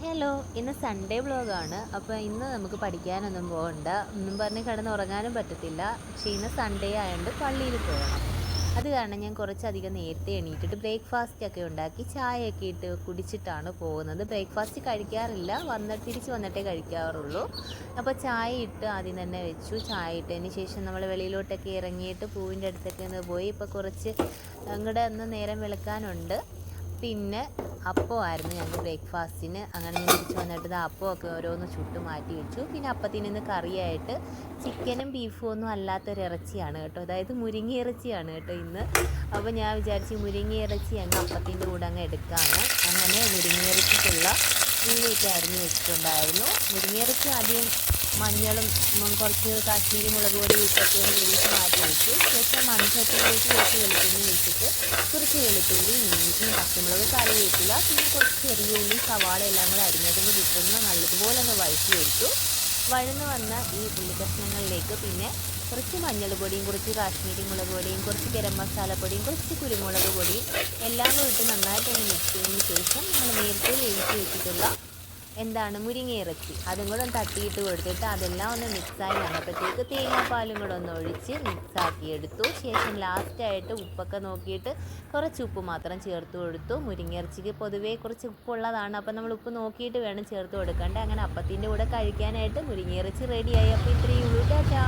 Hello, ഇന്ന് Sunday വ്ളോഗാണ്. അപ്പോൾ ഇന്ന് നമുക്ക് പഠിക്കാനൊന്നും പോകണ്ട, ഒന്നും പറഞ്ഞ് കിടന്നുറങ്ങാനും പറ്റത്തില്ല. പക്ഷേ ഇന്ന് സൺഡേ ആയതുകൊണ്ട് പള്ളിയിൽ പോകണം. അത് കാരണം ഞാൻ കുറച്ചധികം നേരത്തെ എണീറ്റിട്ട് ബ്രേക്ക്ഫാസ്റ്റ് ഒക്കെ ഉണ്ടാക്കി ചായയൊക്കെ ഇട്ട് കുടിച്ചിട്ടാണ് പോകുന്നത്. ബ്രേക്ക്ഫാസ്റ്റ് കഴിക്കാറില്ല, തിരിച്ച് വന്നിട്ടേ കഴിക്കാറുള്ളൂ. അപ്പോൾ ചായ ഇട്ട് ആദ്യം തന്നെ വെച്ചു. ചായ ഇട്ടതിന് ശേഷം നമ്മൾ വെളിയിലോട്ടൊക്കെ ഇറങ്ങിയിട്ട് പൂവിൻ്റെ അടുത്തൊക്കെ ഒന്ന് പോയി. ഇപ്പോൾ കുറച്ച് അങ്ങോട്ട് ഒന്ന് നേരം വെളുക്കാനുണ്ട്. പിന്നെ അപ്പമായിരുന്നു ഞങ്ങൾക്ക് ബ്രേക്ക്ഫാസ്റ്റിന്. അങ്ങനെ ഞാൻ തിരിച്ച് വന്നിട്ട് അപ്പമൊക്കെ ഓരോന്ന് ചുട്ട് മാറ്റി വെച്ചു. പിന്നെ അപ്പത്തിന് ഇന്ന് കറിയായിട്ട് ചിക്കനും ബീഫും ഒന്നും അല്ലാത്തൊരു ഇറച്ചിയാണ് കേട്ടോ, അതായത് മുരിങ്ങ ഇറച്ചിയാണ് കേട്ടോ ഇന്ന്. അപ്പോൾ ഞാൻ വിചാരിച്ചു മുരിങ്ങ ഇറച്ചി അങ്ങ് അപ്പത്തിൻ്റെ കൂടെ അങ്ങ് എടുക്കാമെന്ന്. അങ്ങനെ മുരിങ്ങ ഇറച്ചിക്കുള്ള ഉള്ളിയൊക്കെ അരിഞ്ഞ് വെച്ചിട്ടുണ്ടായിരുന്നു. മുരിങ്ങ ഇറച്ചി ആദ്യം മഞ്ഞളും കുറച്ച് കാശ്മീരി മുളക് പൊടി ഇട്ടൊക്കെ ഒന്ന് വേവിച്ച് മാറ്റി വെച്ചു. ശേഷം മൺചട്ടിയിലേക്ക് കുറച്ച് വെളുത്തുള്ളി വെച്ചിട്ട് കുറച്ച് വെളുത്തുള്ളി, ഇഞ്ചി, പച്ചമുളക്, കറിവേപ്പില, പിന്നെ കുറച്ച് ചെറിയ ഉള്ളി, സവാള എല്ലാം കൂടെ അരിഞ്ഞതും കൂടി ഇട്ടൊന്ന് നല്ലതുപോലെ ഒന്ന് വഴറ്റി. വഴന്ന് വന്ന ഈ ഉള്ളി കഷ്ണങ്ങളിലേക്ക് പിന്നെ കുറച്ച് മഞ്ഞൾപ്പൊടിയും, കുറച്ച് കാശ്മീരി മുളക് പൊടിയും, കുറച്ച് ഗരം മസാലപ്പൊടിയും, കുറച്ച് കുരുമുളക് പൊടിയും എല്ലാം കൂടി ഇട്ട് നന്നായിട്ടൊന്ന് മിക്സ് ചെയ്തതിന് ശേഷം നമ്മൾ നേരത്തെ വേവിച്ച് വെച്ചിട്ടുള്ള മുരിങ്ങ ഇറച്ചി അതും കൂടെ ഒന്ന് തട്ടിയിട്ട് കൊടുത്തിട്ട് അതെല്ലാം ഒന്ന് മിക്സായി വന്നപ്പോഴത്തേക്ക് തേങ്ങാപ്പാലും കൂടെ ഒന്ന് ഒഴിച്ച് മിക്സാക്കി എടുത്തു. ശേഷം ലാസ്റ്റായിട്ട് ഉപ്പൊക്കെ നോക്കിയിട്ട് കുറച്ച് ഉപ്പ് മാത്രം ചേർത്ത് കൊടുത്തു. മുരിങ്ങ ഇറച്ചിക്ക് പൊതുവേ കുറച്ച് ഉപ്പുള്ളതാണ്, അപ്പോൾ നമ്മൾ ഉപ്പ് നോക്കിയിട്ട് വേണം ചേർത്ത് കൊടുക്കേണ്ടത്. അങ്ങനെ അപ്പത്തിൻ്റെ കൂടെ കഴിക്കാനായിട്ട് മുരിങ്ങ ഇറച്ചി റെഡിയായി. അപ്പോൾ ഇത്രയേ ഉള്ളൂ. ടാറ്റാ.